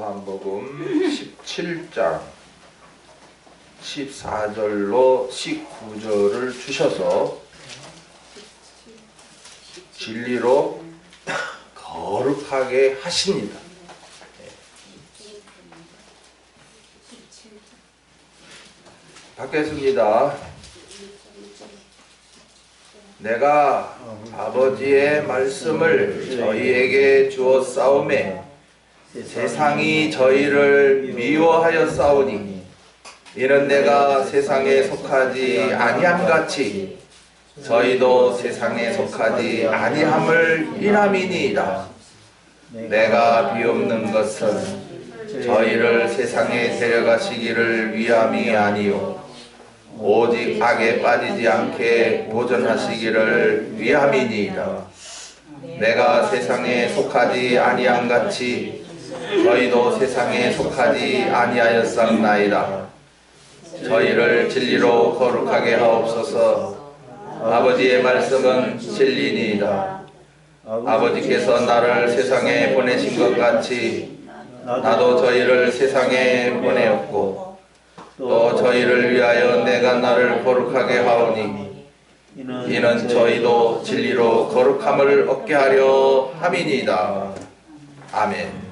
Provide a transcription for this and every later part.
요한복음 17장 14절로 19절을 주셔서 진리로 거룩하게 하십니다. 받겠습니다. 내가 아버지의 말씀을 저희에게 주었사오매 세상이 저희를 미워하였사오니 이는 내가 세상에 속하지 아니함같이 저희도 세상에 속하지 아니함을 인함이니이다. 내가 비옵는 것은 저희를 세상에 데려가시기를 위함이 아니요 오직 악에 빠지지 않게 보존하시기를 위함이니이다. 내가 세상에 속하지 아니함같이 저희도 세상에 속하지 아니하였사옵나이다. 저희를 진리로 거룩하게 하옵소서. 아버지의 말씀은 진리니이다. 아버지께서 나를 세상에 보내신 것 같이 나도 저희를 세상에 보내었고 또 저희를 위하여 내가 나를 거룩하게 하오니 이는 저희도 진리로 거룩함을 얻게 하려 함이니이다. 아멘.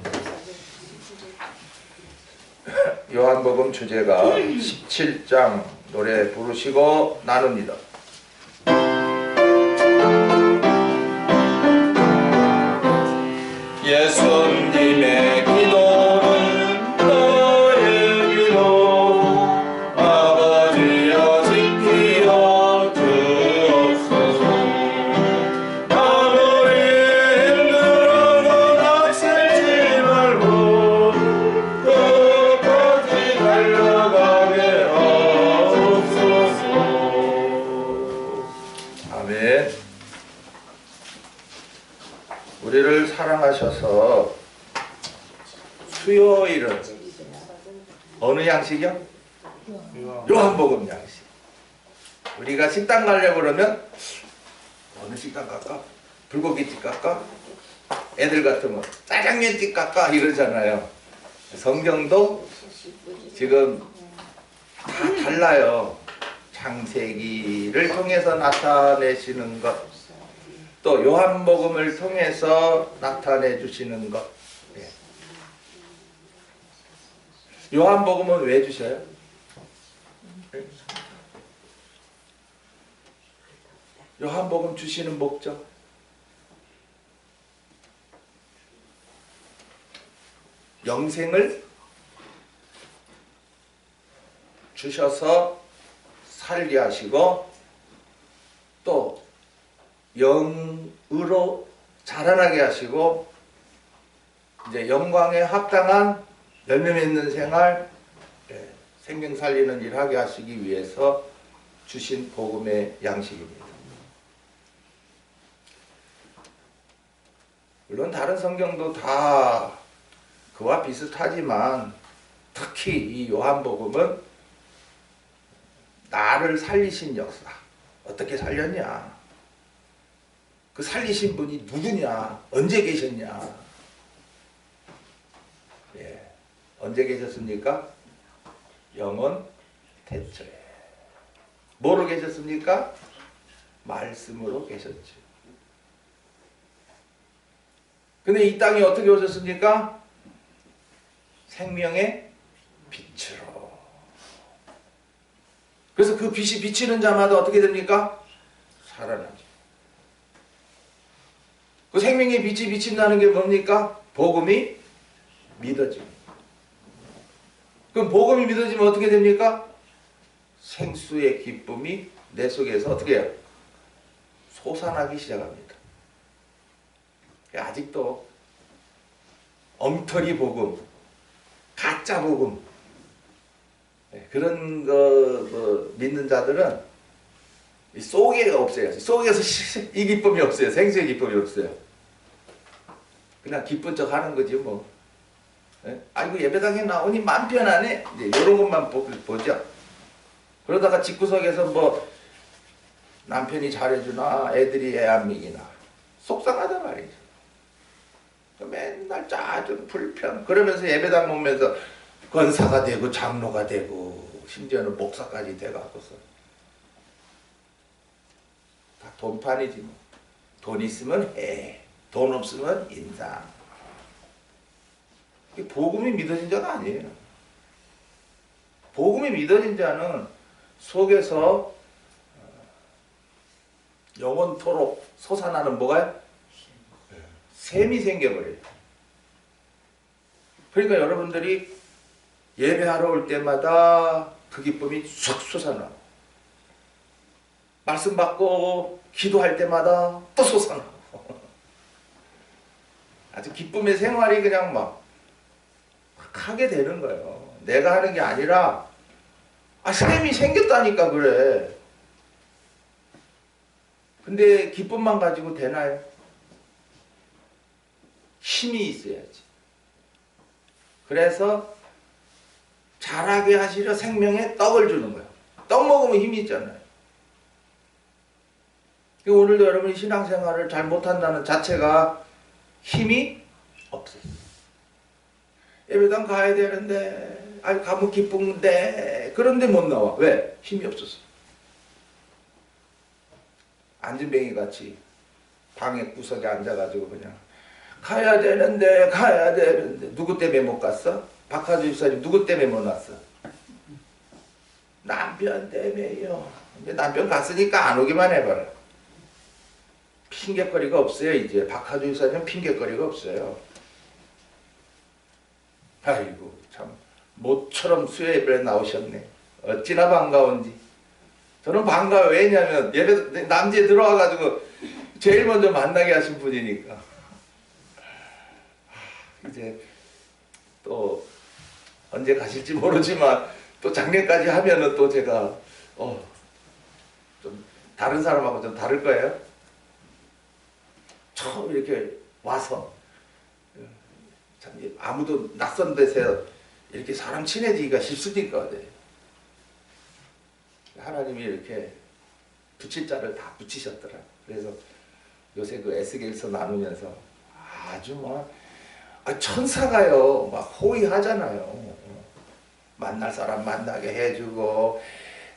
요한복음 주제가 17장 노래 부르시고 나눕니다. 예수님의 기도는 너의 기도 아버지여 지키어 주옵소서. 아무리 힘들어도 낙심치 말고 끝까지 달려가게 하옵소서. 아멘. 우리를 사랑하셔서 수요일은 어느 양식이요? 요한복음 양식. 우리가 식당 가려고 그러면 어느 식당 갈까? 불고기집 갈까? 애들 같으면 짜장면집 갈까? 이러잖아요. 성경도 지금 다 달라요. 창세기를 통해서 나타내시는 것, 또 요한복음을 통해서 나타내 주시는 것. 요한복음은 왜 주셔요? 요한복음 주시는 목적, 영생을 주셔서 살게 하시고 또 영으로 자라나게 하시고 이제 영광에 합당한 열매 맺는 생활, 생명 살리는 일 하게 하시기 위해서 주신 복음의 양식입니다. 물론 다른 성경도 다 그와 비슷하지만 특히 이 요한복음은 나를 살리신 역사, 어떻게 살렸냐, 그 살리신 분이 누구냐, 언제 계셨냐. 언제 계셨습니까? 영원 태초에. 뭐로 계셨습니까? 말씀으로 계셨죠. 근데 이 땅에 어떻게 오셨습니까? 생명의 빛으로. 그래서 그 빛이 비치는 자마다 어떻게 됩니까? 살아나죠. 그 생명의 빛이 비친다는 게 뭡니까? 복음이 믿어집니다. 그럼 복음이 믿어지면 어떻게 됩니까? 생수의 기쁨이 내 속에서 어떻게 해요? 솟아나기 시작합니다. 아직도 엉터리 복음, 가짜 복음, 그런 거 믿는 자들은 속에가 없어요. 속에서 이 기쁨이 없어요. 생수의 기쁨이 없어요. 그냥 기쁜 척 하는 거지 뭐. 아이고 예배당에 나오니 맘 편하네. 이제 이런 것만 보죠. 그러다가 집구석에서 뭐 남편이 잘해주나 애들이 애 안 먹이나 속상하단 말이죠. 맨날 짜증 불평 그러면서 예배당 오면서 권사가 되고 장로가 되고 심지어는 목사까지 돼갖고서 다 돈판이지 뭐. 돈 있으면 해, 돈 없으면 인상. 복음이 믿어진 자가 아니에요. 복음이 믿어진 자는 속에서 영원토록 솟아나는 뭐가요? 샘이 생겨버려요. 그러니까 여러분들이 예배하러 올 때마다 그 기쁨이 쑥 솟아나고 말씀 받고 기도할 때마다 또 솟아나고 아주 기쁨의 생활이 그냥 막 하게 되는 거예요. 내가 하는 게 아니라 샘이 생겼다니까 그래. 근데 기쁨만 가지고 되나요? 힘이 있어야지. 그래서 자라게 하시려 생명에 떡을 주는 거예요. 떡 먹으면 힘이 있잖아요. 오늘도 여러분이 신앙생활을 잘 못한다는 자체가 힘이 없어요. 예배당 가야 되는데 가면 기쁜데 그런데 못 나와. 왜? 힘이 없었어. 안진뱅이 같이 방에 구석에 앉아가지고 그냥 가야 되는데 누구 때문에 못 갔어? 박하주 집사님 누구 때문에 못 왔어? 남편 때문에요. 근데 남편 갔으니까 안 오기만 해봐라. 핑계거리가 없어요. 이제 박하주 집사님 핑계거리가 없어요. 아이고 참 모처럼 수요 예배에 나오셨네. 어찌나 반가운지. 저는 반가워요. 왜냐하면 예배 남지에 들어와가지고 제일 먼저 만나게 하신 분이니까. 이제 또 언제 가실지 모르지만 또 작년까지 하면은 또 제가 좀 다른 사람하고 좀 다를 거예요. 처음 이렇게 와서 참 아무도 낯선 데서 이렇게 사람 친해지기가 쉽으니까 하나님이 이렇게 붙일 자를 다 붙이셨더라. 그래서 요새 그 에스겔서 나누면서 아주 뭐 천사가요 막 호의하잖아요. 만날 사람 만나게 해주고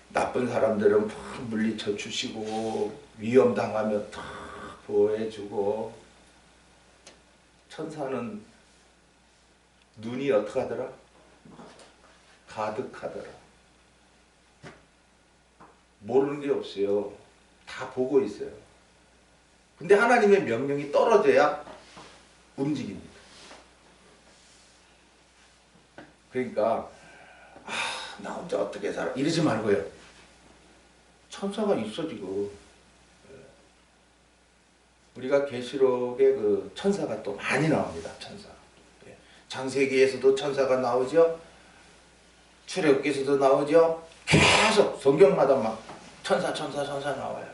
나쁜 사람들은 물리쳐 주시고 위험 당하면 다 보호해주고. 천사는 눈이 어떻게 하더라? 가득하더라. 모르는 게 없어요. 다 보고 있어요. 근데 하나님의 명령이 떨어져야 움직입니다. 그러니까 나 혼자 어떻게 살아 이러지 말고요. 천사가 있어 지금. 우리가 계시록에 그 천사가 또 많이 나옵니다. 천사. 창세기에서도 천사가 나오죠. 출애굽기에서도 나오죠. 계속 성경마다 막 천사 나와요.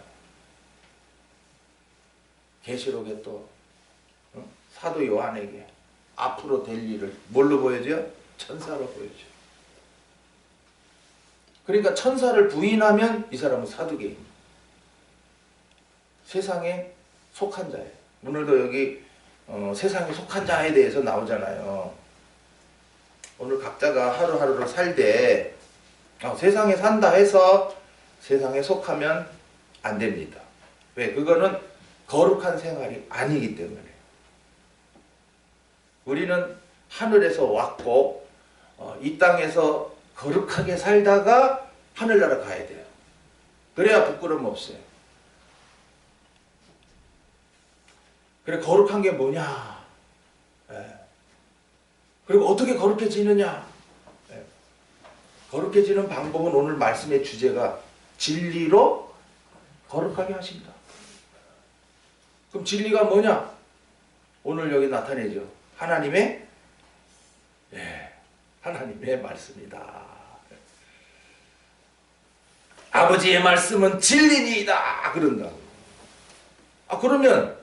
계시록에 또 사도 요한에게 앞으로 될 일을 뭘로 보여줘요? 천사로 보여줘요. 그러니까 천사를 부인하면 이 사람은 사두개입니다. 세상에 속한 자예요. 오늘도 여기 세상에 속한 자에 대해서 나오잖아요. 오늘 각자가 하루하루를 살 때 세상에 산다 해서 세상에 속하면 안 됩니다. 왜? 그거는 거룩한 생활이 아니기 때문에. 우리는 하늘에서 왔고 이 땅에서 거룩하게 살다가 하늘나라 가야 돼요. 그래야 부끄러움 없어요. 그래 거룩한 게 뭐냐? 그리고 어떻게 거룩해지느냐? 거룩해지는 방법은 오늘 말씀의 주제가 진리로 거룩하게 하신다. 그럼 진리가 뭐냐? 오늘 여기 나타내죠. 하나님의 말씀이다. 아버지의 말씀은 진리니이다. 그런다. 그러면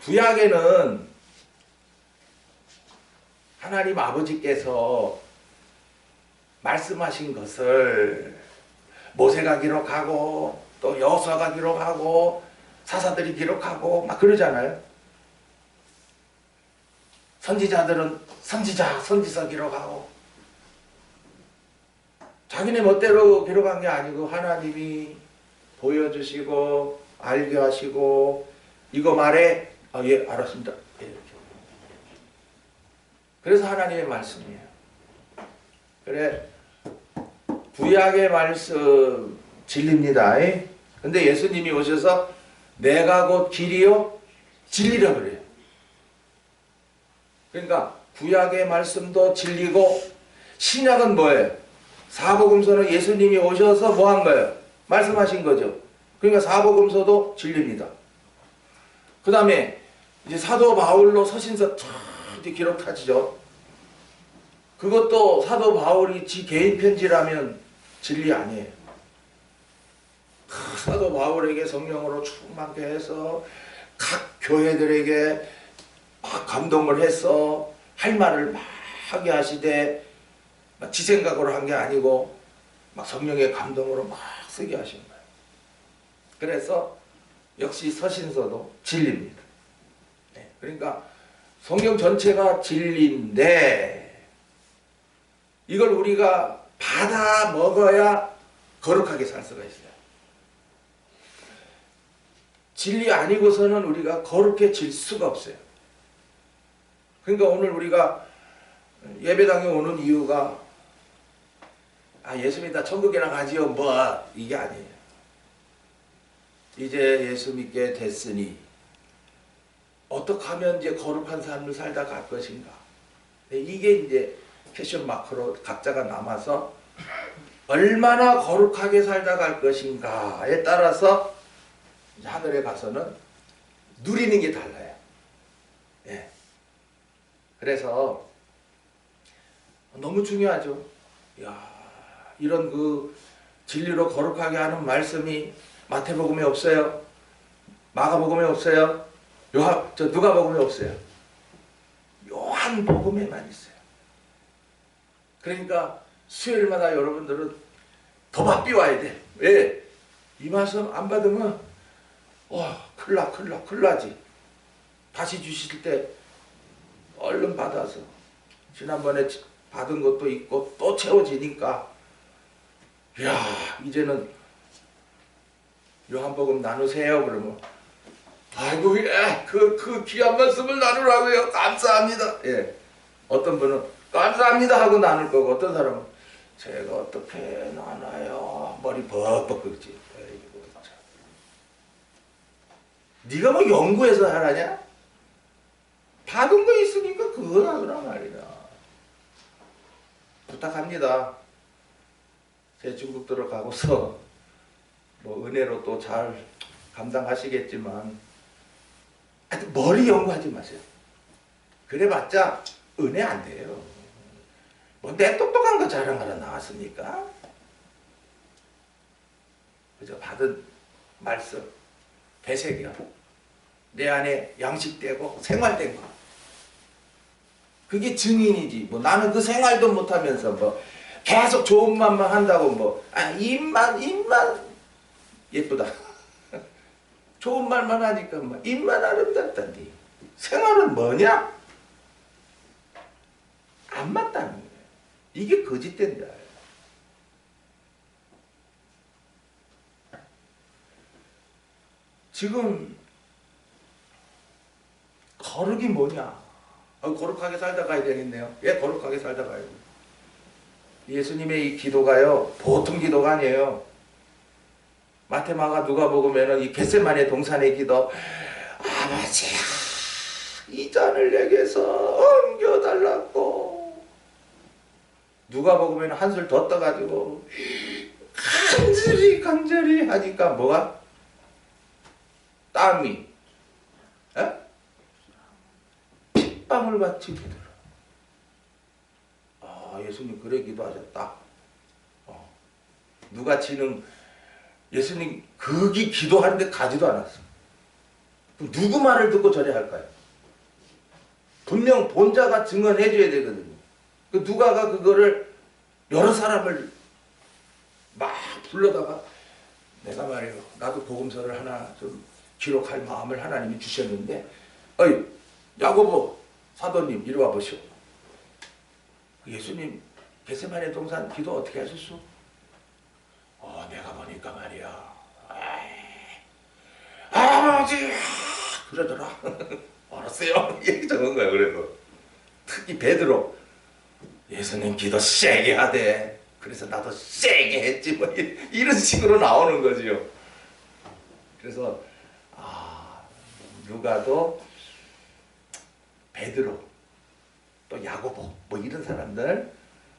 구약에는 하나님 아버지께서 말씀하신 것을 모세가 기록하고 또 여호수아가 기록하고 사사들이 기록하고 막 그러잖아요. 선지자들은 선지서 기록하고 자기네 멋대로 기록한 게 아니고 하나님이 보여주시고 알게 하시고 이거 말해? 아, 예, 알았습니다. 예, 이렇게. 그래서 하나님의 말씀이에요. 그래, 구약의 말씀 진리입니다. 근데 예수님이 오셔서 내가 곧 길이요 진리라 그래요. 그러니까 구약의 말씀도 진리고 신약은 뭐예요? 사복음서는 예수님이 오셔서 뭐 한 거예요? 말씀하신 거죠. 그러니까 사복음서도 진리입니다. 그 다음에 이제 사도 바울로 서신서 쫙 기록하시죠. 그것도 사도 바울이 지 개인 편지라면 진리 아니에요. 사도 바울에게 성령으로 충만케 해서 각 교회들에게 막 감동을 해서 할 말을 막 하게 하시되 지 생각으로 한 게 아니고 막 성령의 감동으로 막 쓰게 하신 거예요. 그래서 역시 서신서도 진리입니다. 네, 그러니까 성경 전체가 진리인데 이걸 우리가 받아 먹어야 거룩하게 살 수가 있어요. 진리 아니고서는 우리가 거룩해질 수가 없어요. 그러니까 오늘 우리가 예배당에 오는 이유가 예수 믿다 천국이나 가지요 뭐 이게 아니에요. 이제 예수 믿게 됐으니 어떻게 하면 이제 거룩한 삶을 살다 갈 것인가. 이게 이제 패션 마크로 각자가 남아서 얼마나 거룩하게 살다 갈 것인가에 따라서 하늘에 가서는 누리는 게 달라요. 예. 그래서 너무 중요하죠. 야, 이런 그 진리로 거룩하게 하는 말씀이 마태복음에 없어요. 마가복음에 없어요. 누가복음에 없어요. 요한복음에만 있어요. 그러니까 수요일마다 여러분들은 더 바삐 와야 돼. 왜? 이 말씀 안 받으면 큰일 나지. 다시 주실 때 얼른 받아서 지난번에 받은 것도 있고 또 채워지니까 야 이제는 요한복음 나누세요. 그러면 아이고 그 귀한 말씀을 나누라고요. 감사합니다. 예. 어떤 분은 감사합니다 하고 나눌 거고 어떤 사람은 제가 어떻게 나눠요. 머리 벅벅 긁지. 네가 뭐 연구해서 하라냐? 받은 거 있으니까 그거 나누라 말이야. 부탁합니다. 제 중국 들어가고서 뭐 은혜로 또 잘 감당하시겠지만 하여튼 머리 연구하지 마세요. 그래봤자 은혜 안 돼요. 뭐 내 똑똑한 거 자랑하러 나왔습니까? 그저 받은 말씀 배색이야. 내 안에 양식되고 생활된 거. 그게 증인이지. 뭐 나는 그 생활도 못하면서 뭐 계속 좋은 말만 한다고 뭐 입만 예쁘다. 좋은 말만 하니까 뭐 입만 아름답다니. 생활은 뭐냐? 안 맞다는 거예요. 이게 거짓된다. 지금 거룩이 뭐냐? 거룩하게 살다 가야 되겠네요. 예, 거룩하게 살다 가야 돼요. 예수님의 이 기도가요, 보통 기도가 아니에요. 마태, 마가, 누가복음에는 이 겟세마네 동산의 기도, 아버지야, 이 잔을 내게서 옮겨달라고. 누가복음에는 한술 더 떠가지고 간절히 하니까 뭐가? 땀이 핏방울같이 되더라. 예수님 그래 기도하셨다. 누가 지는 예수님 거기 기도하는데 가지도 않았어. 그럼 누구 말을 듣고 저래 할까요? 분명 본자가 증언해 줘야 되거든요. 그 누가가 그거를 여러 사람을 막 불러다가 내가 말이요, 나도 복음서를 하나 좀 기록할 마음을 하나님이 주셨는데, 야고보 사도님 이리 와보시오. 예수님 겟세마네 동산 기도 어떻게 하셨소? 내가 보니까 말이야. 아버지 그러더라. 알았어요. 얘기 적은 거야. 그래서 특히 베드로 예수님 기도 세게 하대. 그래서 나도 세게 했지 뭐 이런 식으로 나오는 거지요. 그래서 누가도 베드로 또 야고보 뭐 이런 사람들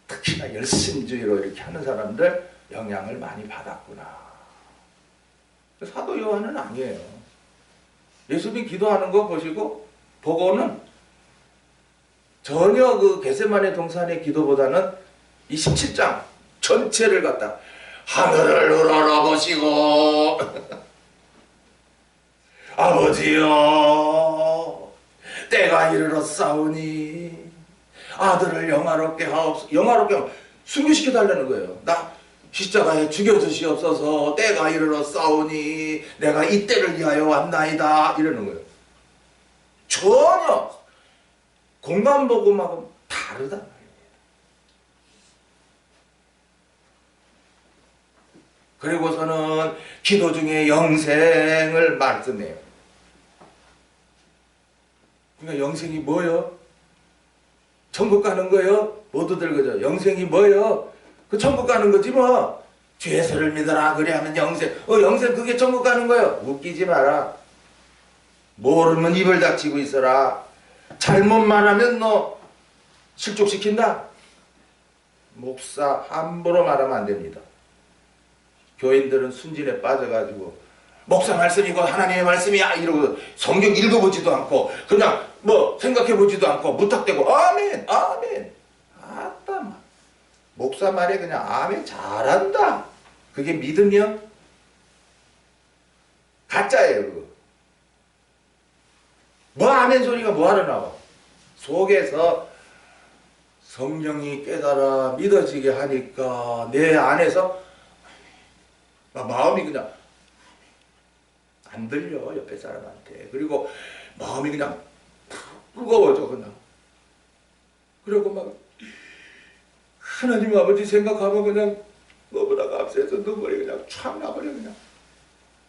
특히나 열심주의로 이렇게 하는 사람들 영향을 많이 받았구나. 사도 요한은 아니에요. 예수님 기도하는 거 보시고 보고는 전혀 그 겟세마네 동산의 기도보다는 이 17장 전체를 갖다 하늘을 우러러보시고 아버지여 때가 이르렀사오니 아들을 영화롭게 하옵소서. 영화롭게 순교시켜 달라는 거예요. 나 십자가에 죽여주시옵소서. 때가 이르렀사오니 내가 이때를 위하여 왔나이다 이러는 거예요. 전혀 공간복음하고 다르다 말이에요. 그리고서는 기도 중에 영생을 말씀해요. 그러니까 영생이 뭐요? 천국 가는 거요? 모두들 그죠? 영생이 뭐요? 그 천국 가는 거지 뭐. 주 예수를 믿어라 그래 하면 영생. 영생 그게 천국 가는 거요? 웃기지 마라. 모르면 입을 닥치고 있어라. 잘못 말하면 너 실족시킨다. 목사 함부로 말하면 안 됩니다. 교인들은 순진에 빠져가지고 목사 말씀이고 하나님의 말씀이야 이러고 성경 읽어보지도 않고 그냥 뭐 생각해보지도 않고 무턱대고 아멘 아멘. 아따 목사 말에 그냥 아멘 잘한다. 그게 믿으며 가짜예요. 그거. 뭐 아멘 소리가 뭐하러 나와. 속에서 성령이 깨달아 믿어지게 하니까 내 안에서 마음이 그냥 안 들려 옆에 사람한테. 그리고 마음이 그냥 무거워져 그냥. 그리고 막 하나님 아버지 생각하면 그냥 너보다 값에서 눈물이 그냥 촥 나버려 그냥.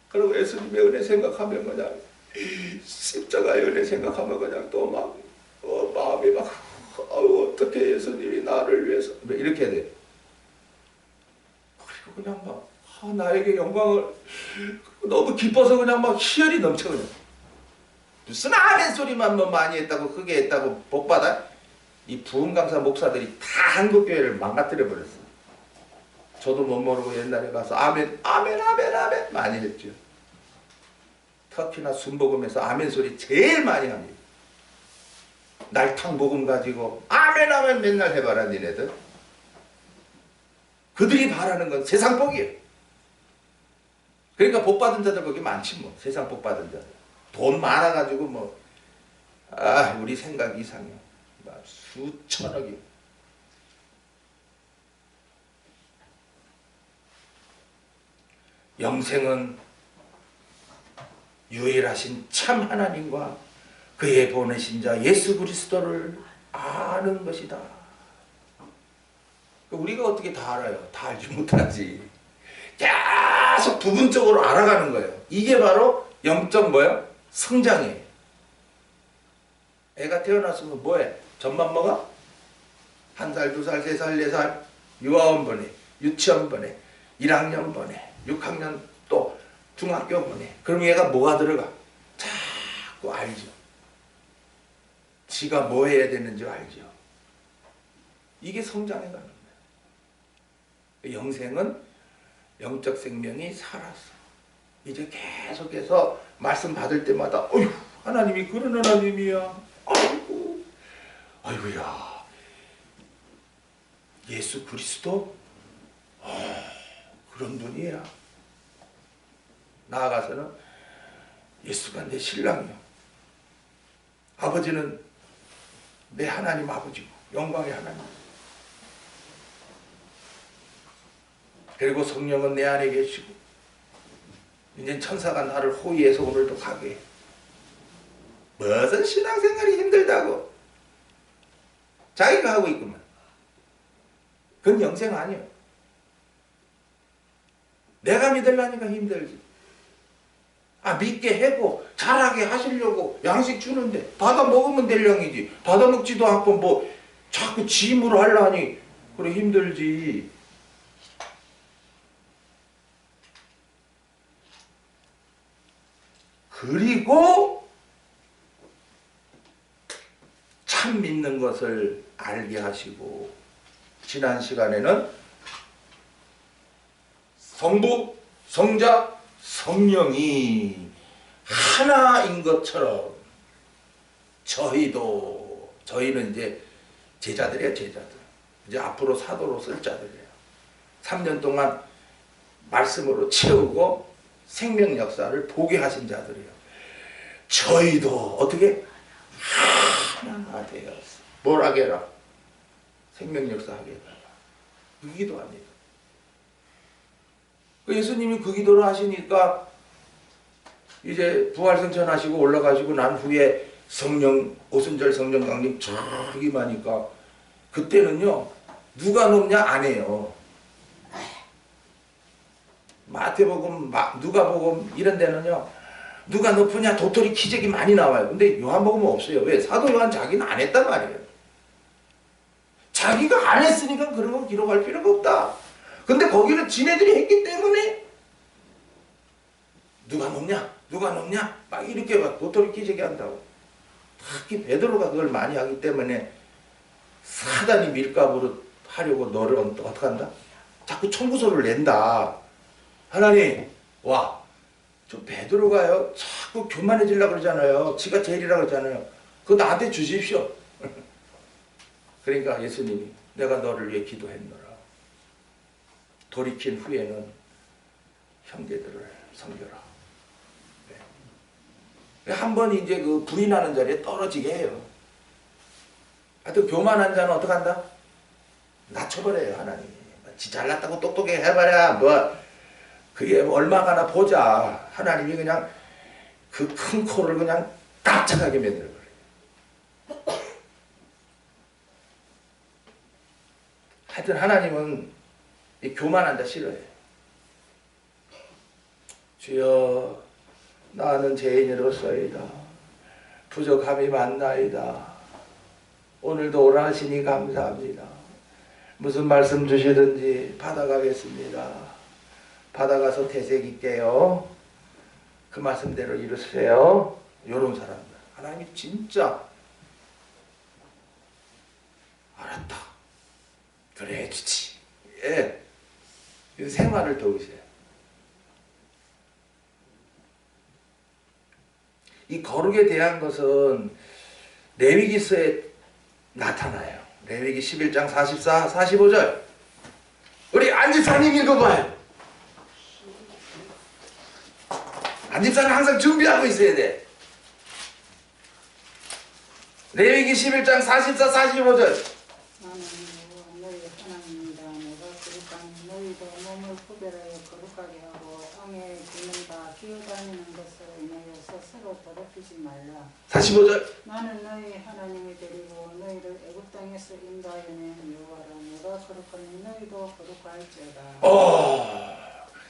그리고 예수님의 은혜 생각하면 그냥 십자가의 은혜 생각하면 그냥 또 막 마음이 막 어떻게 예수님이 나를 위해서 이렇게 돼. 그리고 그냥 막 나에게 영광을 너무 기뻐서 그냥 막 희열이 넘쳐 그냥. 무슨 아멘 소리만 뭐 많이 했다고 크게 했다고 복받아? 이 부흥강사 목사들이 다 한국교회를 망가뜨려 버렸어. 저도 못 모르고 옛날에 가서 아멘 아멘 아멘 아멘 많이 했죠. 터키나 순복음에서 아멘 소리 제일 많이 합니다. 날탕 복음 가지고 아멘 아멘 맨날 해봐라 니네들. 그들이 바라는 건 세상 복이에요. 그러니까 복받은 자들 거기 많지 뭐. 세상 복받은 자들. 돈 많아가지고 뭐 우리 생각 이상이야. 수천억이. 영생은 유일하신 참 하나님과 그의 보내신 자 예수 그리스도를 아는 것이다. 우리가 어떻게 다 알아요? 다 알지 못하지. 계속 부분적으로 알아가는 거예요. 이게 바로 영적 뭐예요? 성장이에요. 애가 태어났으면 뭐해? 젖만 먹어? 1살, 2살, 3살, 4살 유아원 보내, 유치원 보내, 1학년 보내, 6학년 또 중학교 보내. 그럼 얘가 뭐가 들어가? 자꾸 알죠. 지가 뭐 해야 되는지 알죠. 이게 성장에 가는 거예요. 영생은 영적 생명이 살았어. 이제 계속해서 말씀 받을 때마다 어휴 하나님이 그런 하나님이야. 아이고 아이고야 예수 그리스도 그런 분이야. 나아가서는 예수가 내 신랑이야. 아버지는 내 하나님 아버지고 영광의 하나님. 그리고 성령은 내 안에 계시고 이제 천사가 나를 호위해서 오늘도 가게 해. 무슨 신앙생활이 힘들다고. 자기가 하고 있구만. 그건 영생 아니에요. 내가 믿으려니까 힘들지. 믿게 하고 잘하게 하시려고 양식 주는데 받아 먹으면 될 양이지. 받아 먹지도 않고 뭐 자꾸 짐으로 하려니 그래 힘들지. 그리고 참 믿는 것을 알게 하시고, 지난 시간에는 성부, 성자, 성령이 하나인 것처럼 저희는 이제 제자들이에요. 제자들. 이제 앞으로 사도로 쓸 자들이에요. 3년 동안 말씀으로 채우고 생명 역사를 보게 하신 자들이에요. 저희도 어떻게 하나가 되었어. 뭘 하게 해라? 생명 역사 하게 해라. 그 기도합니다. 예수님이 그 기도를 하시니까 이제 부활승천 하시고 올라가시고 난 후에 성령, 오순절 성령 강림 저기 하니까 그때는요, 누가 높냐 안 해요. 마태복음, 누가복음 이런 데는요, 누가 높으냐 도토리 기적이 많이 나와요. 근데 요한복음은 없어요. 왜? 사도 요한 자기는 안 했단 말이에요. 자기가 안 했으니까 그런 건 기록할 필요가 없다. 근데 거기는 지네들이 했기 때문에 누가 높냐? 누가 높냐? 막 이렇게 막 도토리 기적이 한다고. 특히 베드로가 그걸 많이 하기 때문에 사단이 밀가부로 하려고 너를 어떻게 한다? 자꾸 청구서를 낸다. 하나님, 와, 저 베드로가요, 자꾸 교만해지려고 그러잖아요. 지가 제일이라고 그러잖아요. 그거 나한테 주십시오. 그러니까 예수님이 내가 너를 위해 기도했노라. 돌이킨 후에는 형제들을 섬겨라. 네. 한번 이제 그 불이 나는 자리에 떨어지게 해요. 하여튼 교만한 자는 어떻게 한다? 낮춰버려요, 하나님이. 지 잘났다고 똑똑해 해봐야 뭐 그게 얼마가나 보자. 하나님이 그냥 그 큰 코를 그냥 깜짝하게 만들어버려요. 하여튼 하나님은 이 교만한 자 싫어해요. 주여, 나는 죄인으로서이다. 부족함이 많나이다. 오늘도 오라 하시니 감사합니다. 무슨 말씀 주시든지 받아가겠습니다. 받아가서 되새길게요. 그 말씀대로 이루세요. 요런 사람들. 하나님이 진짜 알았다. 그래 주지. 예. 생활을 도우세요. 이 거룩에 대한 것은 레위기서에 나타나요. 레위기 11장 44, 45절. 우리 안집사님 읽어봐요. 안집사는 항상 준비하고 있어야 돼. 레위기 11장 44, 45절. 나는 너희 하나님이다. 내가 거룩한 너희도 몸을 구별하여 거룩하게 하고 땅에 기는 다 기어다니는 것으로 인하여서 서로 더럽히지 말라. 45절. 나는 너희 하나님이 되리고 너희를 애굽 땅에서 인도하여 낸 여호와라. 내가 거룩하니 너희도 거룩할지어다.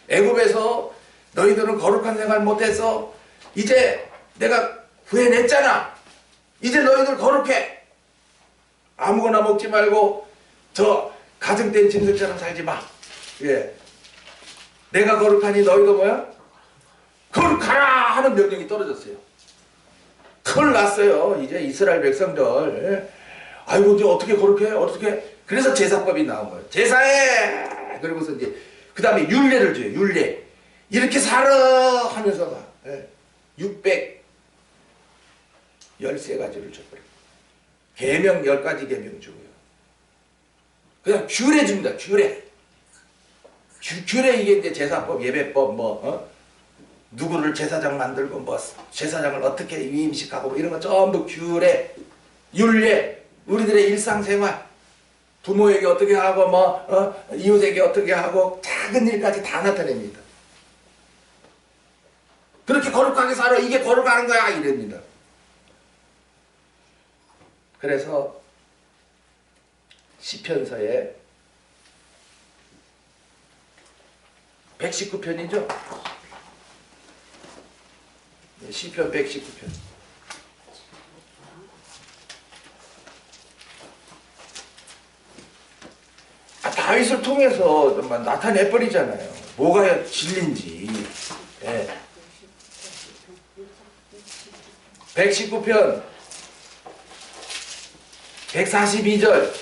애굽에서 너희들은 거룩한 생활 못해서 이제 내가 구해냈잖아. 이제 너희들 거룩해. 아무거나 먹지 말고 저 가정된 짐승처럼 살지 마. 예. 내가 거룩하니 너희도 뭐야? 거룩하라 하는 명령이 떨어졌어요. 큰일 났어요. 이제 이스라엘 백성들. 예. 아이고 이제 어떻게 거룩해? 어떻게? 그래서 제사법이 나온 거예요. 제사해. 그러고서 이제 그 다음에 율례를 줘요. 율례. 이렇게 살아 하면서 예. 613가지를 줘버려요. 계명 10가지 계명 주고요. 그냥 규례 줍니다. 규례. 규례 이게 이제 제사법, 예배법 누구를 제사장 만들고 뭐 제사장을 어떻게 위임식하고 뭐 이런 거 전부 규례, 율례, 우리들의 일상생활, 부모에게 어떻게 하고 이웃에게 어떻게 하고 작은 일까지 다 나타냅니다. 그렇게 거룩하게 살아. 이게 거룩하는 거야. 이럽니다. 그래서 시편서에 119편이죠. 시편 119편. 다윗을 통해서 나타내버리잖아요. 뭐가 진리인지. 예. 119편 142절.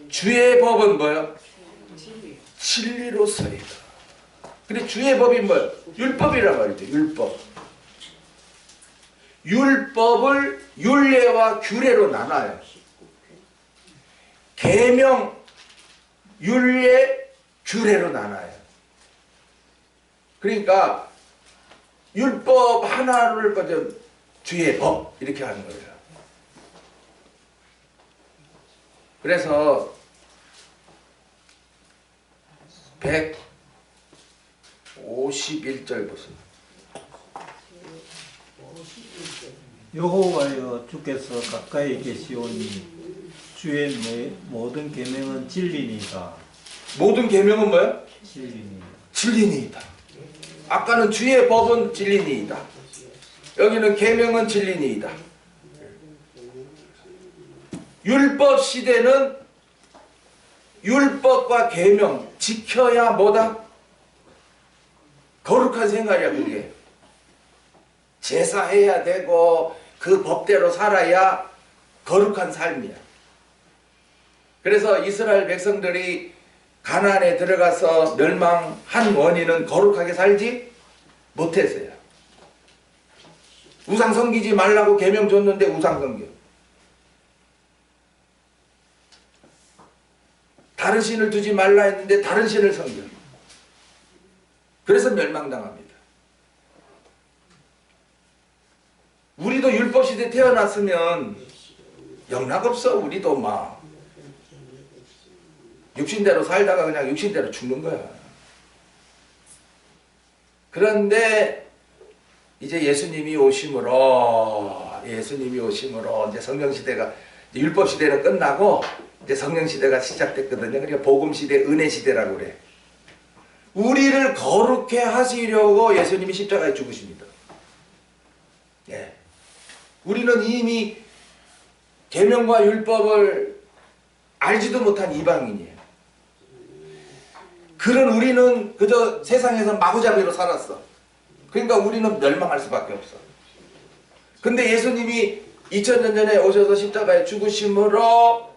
주의 법은 뭐요? 진리로서이다. 근데 주의 법이 뭐예요? 율법이란 말이죠. 율법. 율법을 율례와 규례로 나눠요. 계명, 율례, 규례로 나눠요. 그러니까 율법 하나를 가져 주의 법 이렇게 하는 거예요. 그래서 151절 보세요. 여호와여 주께서 가까이 계시오니 주의 모든 계명은 진리니이다. 모든 계명은 뭐예요? 진리니이다. 진리니이다. 아까는 주의 법은 진리니이다. 여기는 계명은 진리니이다. 율법 시대는 율법과 계명 지켜야 뭐다? 거룩한 생활이야. 그게 제사해야 되고 그 법대로 살아야 거룩한 삶이야. 그래서 이스라엘 백성들이 가나안에 들어가서 멸망한 원인은 거룩하게 살지 못했어요. 우상 섬기지 말라고 계명 줬는데 우상 섬겨. 다른 신을 두지 말라 했는데 다른 신을 섬겨. 그래서 멸망당합니다. 우리도 율법시대에 태어났으면 영락없어. 우리도 막 육신대로 살다가 그냥 육신대로 죽는 거야. 그런데 이제 예수님이 오심으로 이제 성령시대가 율법시대는 끝나고 이제 성령시대가 시작됐거든요. 그러니까 복음시대, 은혜시대라고 그래. 우리를 거룩해 하시려고 예수님이 십자가에 죽으십니다. 예. 우리는 이미 계명과 율법을 알지도 못한 이방인이에요. 그런 우리는 그저 세상에서 마구잡이로 살았어. 그러니까 우리는 멸망할 수밖에 없어. 근데 예수님이 2000년 전에 오셔서 십자가에 죽으심으로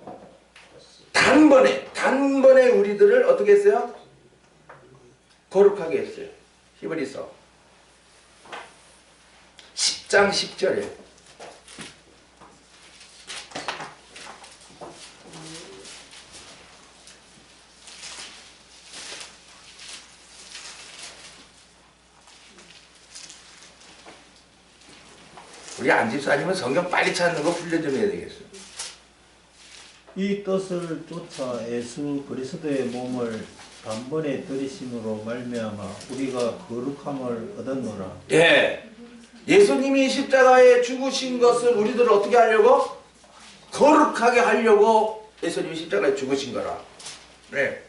단번에 우리들을 어떻게 했어요? 거룩하게 했어요. 히브리서 10장 10절에 우리 안집사님은 성경 빨리 찾는 거 훈련 좀 해야 되겠어요. 이 뜻을 쫓아 예수 그리스도의 몸을 단번에 들이심으로 말미암아 우리가 거룩함을 얻었노라. 예, 예수님이 십자가에 죽으신 것을 우리들을 어떻게 하려고? 거룩하게 하려고 예수님이 십자가에 죽으신 거라. 네.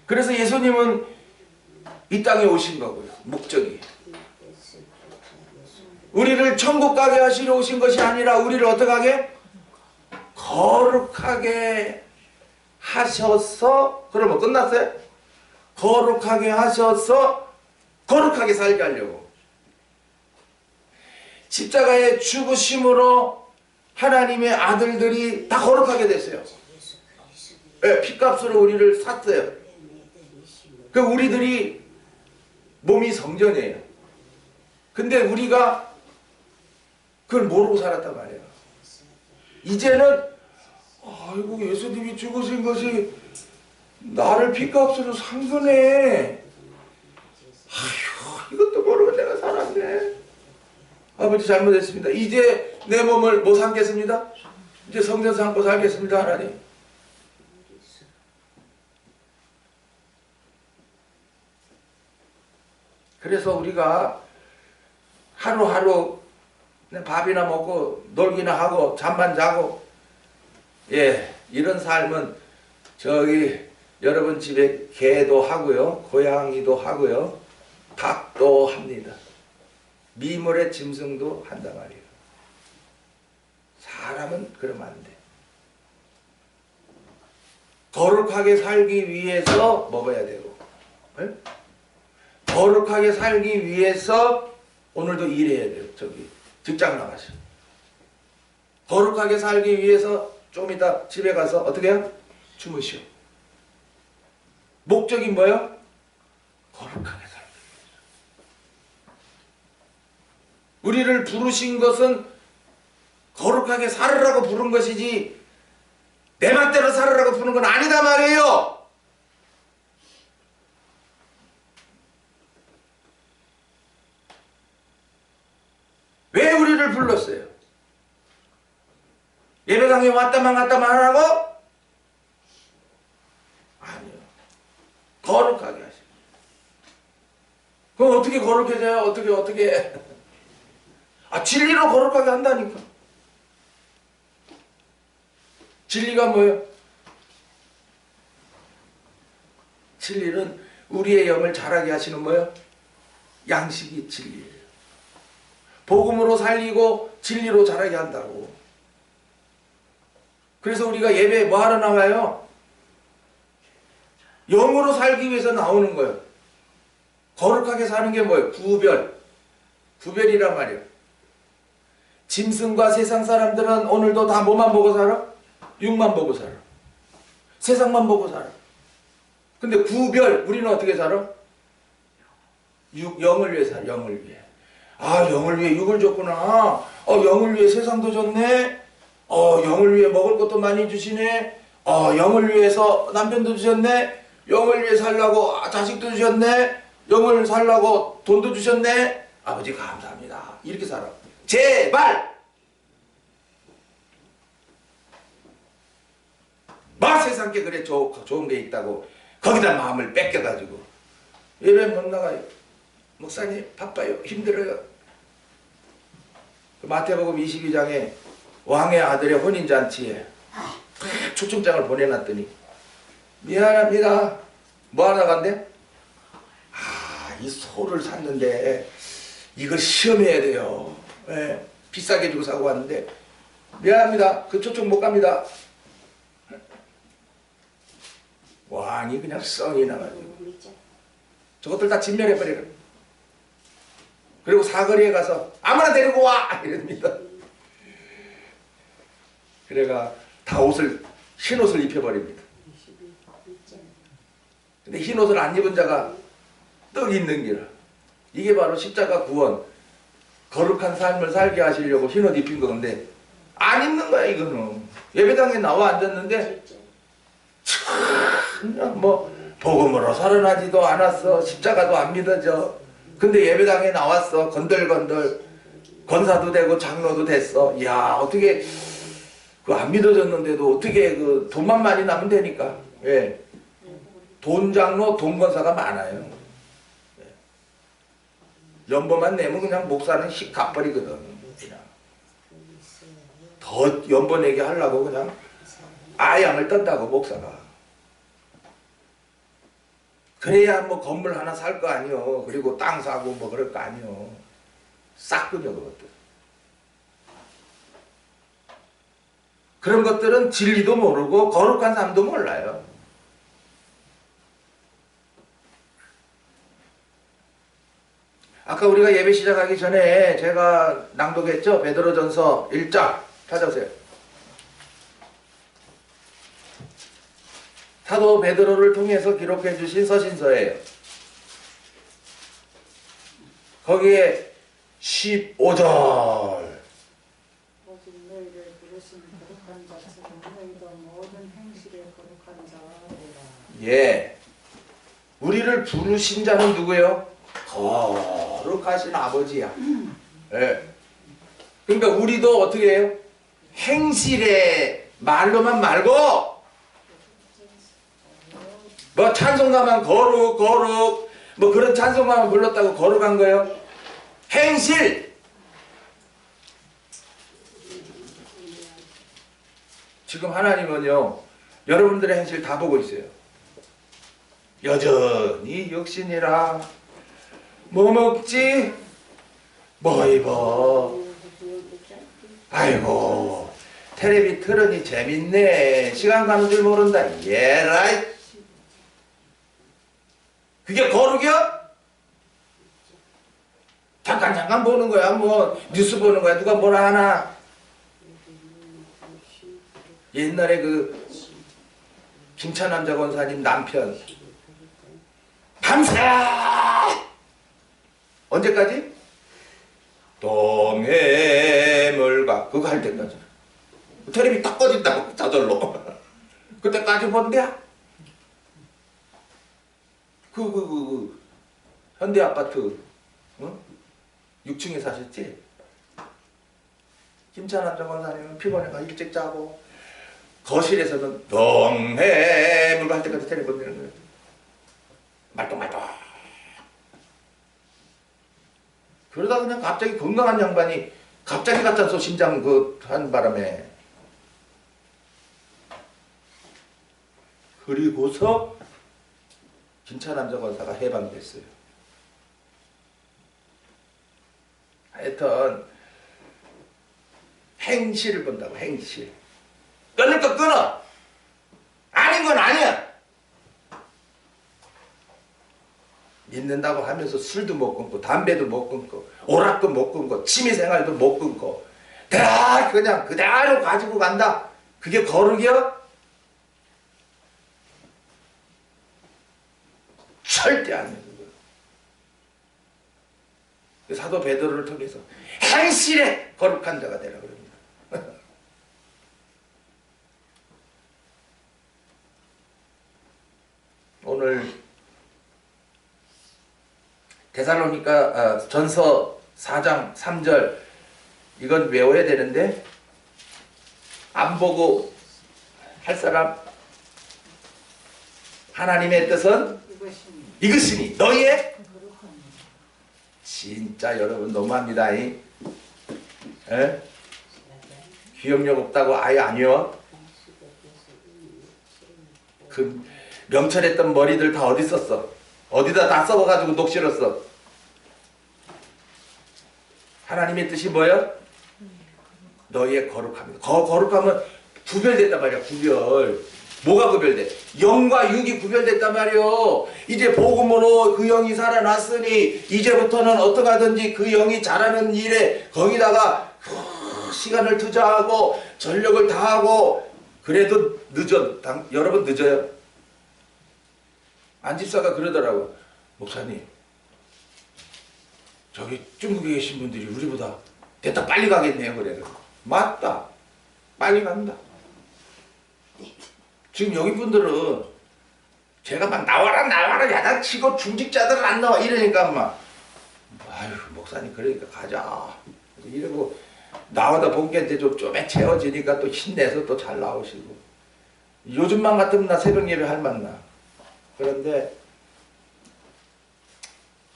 그래서 예수님은 이 땅에 오신 거고요. 목적이. 우리를 천국 가게 하시러 오신 것이 아니라 우리를 어떻게 하게? 거룩하게 하셔서, 그러면 끝났어요? 거룩하게 하셔서 거룩하게 살게 하려고. 십자가에 죽으심으로 하나님의 아들들이 다 거룩하게 됐어요. 네, 피값으로 우리를 샀어요. 그 우리들이 몸이 성전이에요. 근데 우리가 그걸 모르고 살았단 말이에요. 이제는 아이고 예수님이 죽으신 것이 나를 피값으로 산 거네. 아휴 이것도 모르고 내가 살았네. 아버지 잘못했습니다. 이제 내 몸을 뭐 삼겠습니다? 이제 성전 삼고 살겠습니다. 하나님. 그래서 우리가 하루하루 그냥 밥이나 먹고 놀기나 하고 잠만 자고 이런 삶은 저기 여러분 집에 개도 하고요, 고양이도 하고요, 닭도 합니다. 미물의 짐승도 한단 말이에요. 사람은 그러면 안 돼. 거룩하게 살기 위해서 먹어야 되고, 거룩하게 살기 위해서 오늘도 일해야 돼요. 저기 직장 나가서 거룩하게 살기 위해서 좀 이따 집에 가서 어떻게 해요? 주무시오. 목적이 뭐예요? 거룩하게 살기 위해서. 우리를 부르신 것은 거룩하게 살으라고 부른 것이지 내 맘대로 살으라고 부르는 건 아니다 말이에요. 왜 우리를 불렀어요? 예배당에 왔다만 갔다만 하라고? 아니요. 거룩하게 하시고. 그럼 어떻게 거룩해져요? 어떻게 진리로 거룩하게 한다니까. 진리가 뭐예요? 진리는 우리의 영을 자라게 하시는 뭐예요? 양식이 진리예요. 복음으로 살리고 진리로 자라게 한다고. 그래서 우리가 예배에 뭐 하러 나가요? 영으로 살기 위해서 나오는 거예요. 거룩하게 사는 게 뭐예요? 구별이란 말이에요. 짐승과 세상 사람들은 오늘도 다 뭐만 보고 살아? 육만 보고 살아. 세상만 보고 살아. 근데 우리는 어떻게 살아? 영을 위해 살아. 영을 위해. 영을 위해 육을 줬구나. 영을 위해 세상도 줬네. 영을 위해 먹을 것도 많이 주시네. 영을 위해서 남편도 주셨네. 영을 위해 살라고 자식도 주셨네. 영을 살라고 돈도 주셨네. 아버지 감사합니다. 이렇게 살아. 제발! 세상께 그래 좋은 게 있다고 거기다 마음을 뺏겨가지고 예배 못 나가요. 목사님 바빠요. 힘들어요. 마태복음 22장에 왕의 아들의 혼인잔치에 초청장을 보내놨더니 미안합니다. 뭐 하러 간대? 이 소를 샀는데 이걸 시험해야 돼요. 비싸게 주고 사고 왔는데 미안합니다. 그 초청 못 갑니다. 왕이 그냥 썽이 나가지고 저것들 다 진멸해버려요. 그리고 사거리에 가서 아무나 데리고 와! 이럽니다. 그래가 다 흰 옷을 입혀버립니다. 근데 흰 옷을 안 입은 자가 떡 있는 기라. 이게 바로 십자가 구원, 거룩한 삶을 살게 하시려고 흰 옷 입힌 건데 안 입는 거야 이거는. 예배당에 나와 앉았는데 참 복음으로 살아나지도 않았어. 십자가도 안 믿어져. 근데 예배당에 나왔어. 건들건들 권사도 되고 장로도 됐어. 이야 어떻게 안 믿어졌는데도 어떻게 돈만 많이 나면 되니까. 돈 장로 돈 권사가 많아요. 연보만 내면 그냥 목사는 씩 갚버리거든. 그냥 더 연보 내게 하려고 그냥 아양을 떴다고 목사가. 그래야 건물 하나 살 거 아니요. 그리고 땅 사고 그럴 거 아니요. 싹군요 그것들. 그런 것들은 진리도 모르고 거룩한 삶도 몰라요. 아까 우리가 예배 시작하기 전에 제가 낭독했죠. 베드로전서 1장 찾아보세요. 사도 베드로를 통해서 기록해 주신 서신서예요. 거기에 15절 오직 너희를 부르신 거룩한 자처럼 너희도 모든 행실에 거룩한 자가 되라. 우리를 부르신 자는 누구예요? 거룩하신 아버지야. 그러니까 우리도 어떻게 해요? 행실에 말로만 말고 찬송가만 거룩 뭐 그런 찬송가만 불렀다고 거룩한 거예요? 행실! 지금 하나님은요, 여러분들의 행실 다 보고 있어요. 여전히 육신이라 뭐 먹지? 뭐 입어? 아이고, 텔레비 틀으니 재밌네. 시간 가는 줄 모른다. 예라이. 그게 거룩이야? 잠깐 보는 거야. 뭐 뉴스 보는 거야. 누가 뭐라 하나? 옛날에 그 김찬남자 권사님 남편 밤새 언제까지? 동해물과 그거 할 때까지. 텔레비 딱 꺼진다고 저절로. 그때까지 뭔데야? 그 현대 아파트 6층에 사셨지? 김찬남자 권사님은 피곤해가 일찍 자고 거실에서는 동해물과 할 때까지 텔레비 보는 거예요. 말똥말똥. 그러다 그냥 갑자기 건강한 양반이 갑자기 갖다 서 심장 한 바람에. 그리고서 김찬남자 권사가 해방됐어요. 하여튼 행실을 본다고. 행실. 끊을 거 끊어. 아닌 건 아니야. 믿는다고 하면서 술도 못 끊고 담배도 못 끊고 오락도 못 끊고 취미생활도 못 끊고 다 그냥 그대로 가지고 간다. 그게 거룩이야? 절대 아니에요. 사도 베드로를 통해서 행실에 거룩한 자가 되라 그럽니다. 오늘 데살로니가 전서 4장 3절 이건 외워야 되는데 안 보고 할 사람. 하나님의 뜻은 이것이니 너희의 진짜 여러분 너무합니다. 에? 기억력 없다고 아예 아니요. 그 명철했던 머리들 다 어디 썼어? 어디다 다 썩어가지고 녹슬었어. 하나님의 뜻이 뭐야? 너희의 거룩함이다. 거룩함은 구별됐단 말이야. 구별. 뭐가 구별돼? 영과 육이 구별됐단 말이요. 이제 복음으로 그 영이 살아났으니 이제부터는 어떻게 하든지 그 영이 잘하는 일에 거기다가 시간을 투자하고 전력을 다하고. 그래도 늦어. 여러분 늦어요. 안집사가 그러더라고. 목사님, 저기 중국에 계신 분들이 우리보다 됐다 빨리 가겠네요. 그래. 맞다. 빨리 간다. 지금 여기 분들은 제가 막 나와라 야단치고 중직자들은 안 나와 이러니까 막 아유 목사님 그러니까 가자 이러고 나오다 본게한테 좀에 채워지니까 또 힘내서 또 잘 나오시고. 요즘만 같으면 나 새벽 예배 할 만나. 그런데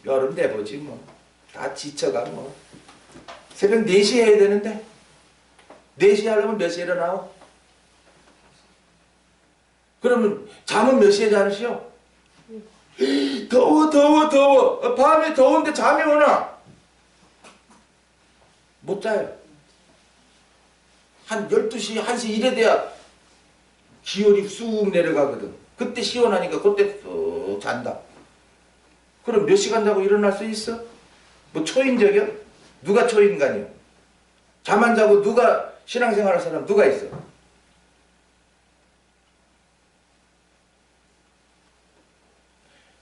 여름 돼보지 뭐. 다 지쳐가 뭐. 새벽 4시에 해야 되는데 4시에 하려면 몇 시에 일어나오? 그러면 잠은 몇 시에 자시오? 더워. 밤에 더운데 잠이 오나? 못 자요. 한 12시, 1시 이래 돼야 기온이 쑥 내려가거든. 그때 시원하니까 그때 쑥 잔다. 그럼 몇 시간 자고 일어날 수 있어? 뭐 초인적이야? 누가 초인간이야? 잠 안 자고 누가 신앙생활 할 사람 누가 있어?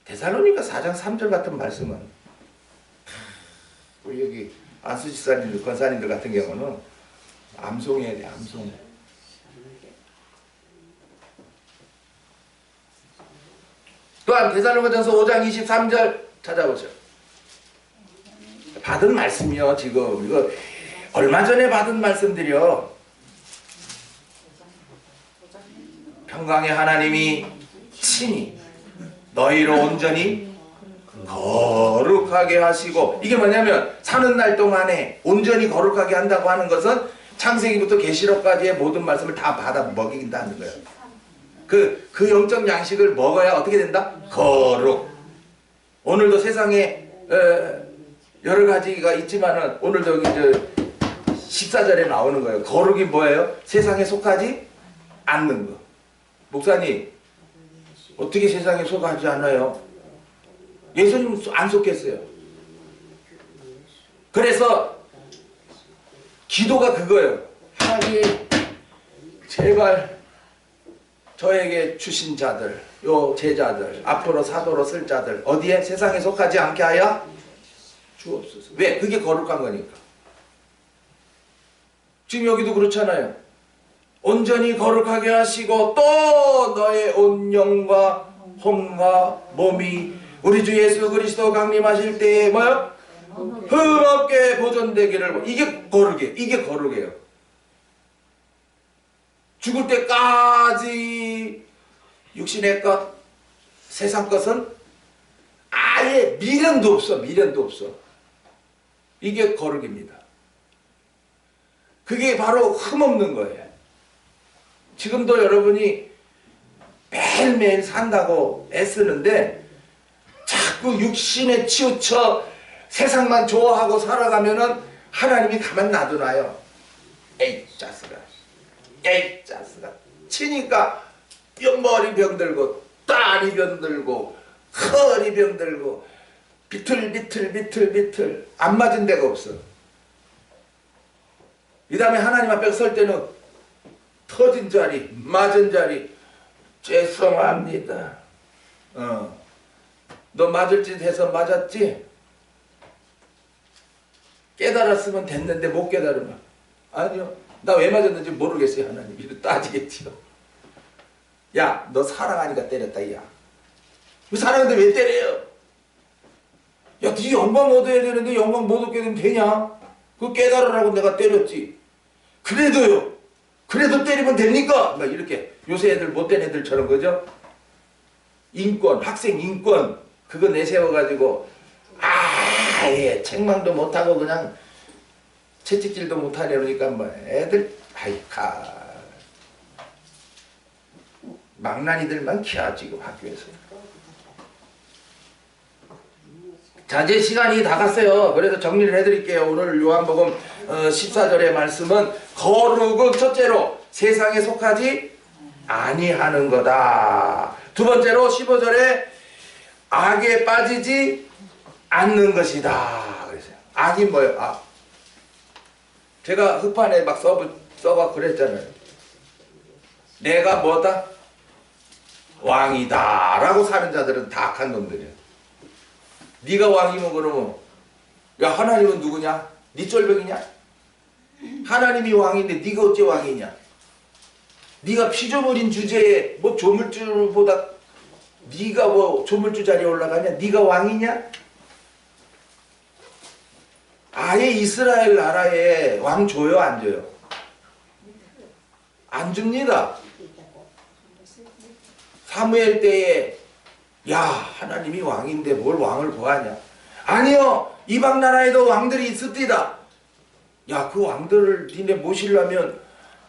데살로니가 4장 3절 같은 말씀은 우리 여기 안수 집사님들, 권사님들 같은 경우는 암송해야 돼. 암송. 또한 데살로니가전서 5장 23절 찾아보죠. 받은 말씀이요. 지금 이거 얼마 전에 받은 말씀들이요. 평강의 하나님이 친히 너희로 온전히 거룩하게 하시고, 이게 뭐냐면 사는 날 동안에 온전히 거룩하게 한다고 하는 것은 창세기부터 계시록까지의 모든 말씀을 다 받아 먹인다는 거예요. 그 영적 양식을 먹어야 어떻게 된다? 거룩. 오늘도 세상에 여러 가지가 있지만은 오늘도 여기 14절에 나오는 거예요. 거룩이 뭐예요? 세상에 속하지 않는 거. 목사님, 어떻게 세상에 속하지 않아요? 예수님 안 속했어요. 그래서 기도가 그거예요. 하나님, 제발 저에게 주신 자들, 요 제자들, 앞으로 사도로 쓸 자들, 어디에? 세상에 속하지 않게 하여 주옵소서. 왜? 그게 거룩한 거니까. 지금 여기도 그렇잖아요. 온전히 거룩하게 하시고 또 너의 온 영과 혼과 몸이 우리 주 예수 그리스도 강림하실 때에 뭐요? 흠없게 보존되기를. 이게 거룩이에요. 이게 거룩이에요. 죽을 때까지 육신의 것, 세상 것은 아예 미련도 없어. 미련도 없어. 이게 거룩입니다. 그게 바로 흠없는 거예요. 지금도 여러분이 매일매일 산다고 애쓰는데 자꾸 육신에 치우쳐 세상만 좋아하고 살아가면은 하나님이 가만 놔두나요? 에이 짜스가, 에이 짜스가 치니까 머리 병들고 다리 병들고 허리 병들고 비틀비틀 안 맞은 데가 없어. 이 다음에 하나님 앞에 설 때는 터진 자리, 맞은 자리, 죄송합니다. 너 맞을 짓 해서 맞았지? 깨달았으면 됐는데 못 깨달으면 아니요, 나 왜 맞았는지 모르겠어요. 하나님 이렇게 따지겠지요. 야, 너 사랑하니까 때렸다. 야, 사랑하는데 왜 때려요? 야, 네 영광 얻어야 되는데 영광 못 얻게 되면 되냐? 그거 깨달으라고 내가 때렸지. 그래도요, 그래도 때리면 됩니까? 막 이렇게 요새 애들 못된 애들처럼, 그죠? 인권, 학생 인권 그거 내세워가지고 아예 책망도 못하고 그냥 채찍질도 못하려 그러니까 뭐 애들 아이카 망나니들만 키워 지금 학교에서. 자, 이제 시간이 다 갔어요. 그래서 정리를 해드릴게요. 오늘 요한복음 14절의 말씀은 거룩은 첫째로 세상에 속하지 아니하는 거다. 두 번째로 15절에 악에 빠지지 않는 것이다. 그랬어요. 악이 뭐예요? 악. 제가 흑판에 막 써가 그랬잖아요. 내가 뭐다? 왕이다 라고 사는 자들은 다 악한 놈들이야. 네가 왕이면 그러면 야, 하나님은 누구냐? 네 쫄병이냐? 하나님이 왕인데 네가 어째 왕이냐? 네가 피조물인 주제에 뭐 조물주보다 네가 뭐 조물주 자리에 올라가냐? 네가 왕이냐? 아예 이스라엘 나라에 왕 줘요, 안 줘요? 안 줍니다. 사무엘 때에 야, 하나님이 왕인데 뭘 왕을 구하냐? 아니요, 이방 나라에도 왕들이 있습니다. 야, 그 왕들을 니네 모시려면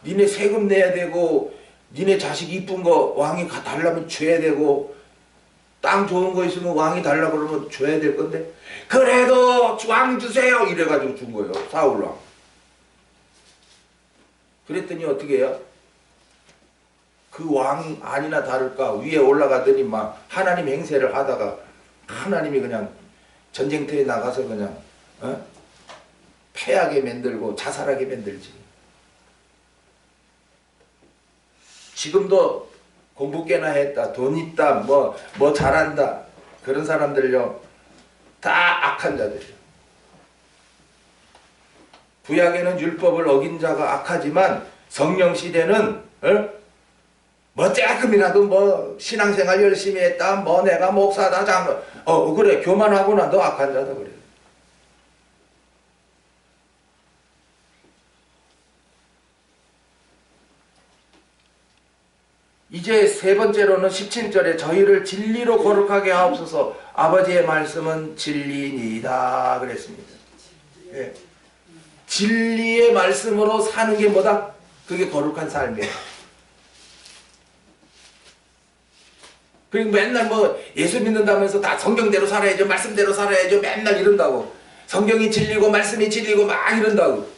니네 세금 내야 되고 니네 자식 이쁜 거 왕이 달라면 줘야 되고 땅 좋은 거 있으면 왕이 달라고 그러면 줘야 될 건데 그래도 왕 주세요 이래가지고 준 거예요. 사울왕. 그랬더니 어떻게 해요? 그 왕 아니나 다를까 위에 올라가더니 막 하나님 행세를 하다가 하나님이 그냥 전쟁터에 나가서 그냥 패하게 만들고 자살하게 만들지. 지금도 공부 꽤나 했다, 돈 있다, 뭐 잘한다 그런 사람들요 다 악한 자들이에요. 구약에는 율법을 어긴 자가 악하지만 성령 시대는 뭐 조금이라도 뭐 신앙생활 열심히 했다, 뭐 내가 목사다 장로 그래 교만하고 나도 악한 자다 그래. 이제 세 번째로는 17절에 저희를 진리로 거룩하게 하옵소서. 아버지의 말씀은 진리니이다 그랬습니다. 예. 진리의 말씀으로 사는 게 뭐다? 그게 거룩한 삶이에요. 그리고 맨날 뭐 예수 믿는다면서 다 성경대로 살아야죠, 말씀대로 살아야죠, 맨날 이런다고. 성경이 진리고 말씀이 진리고 막 이런다고.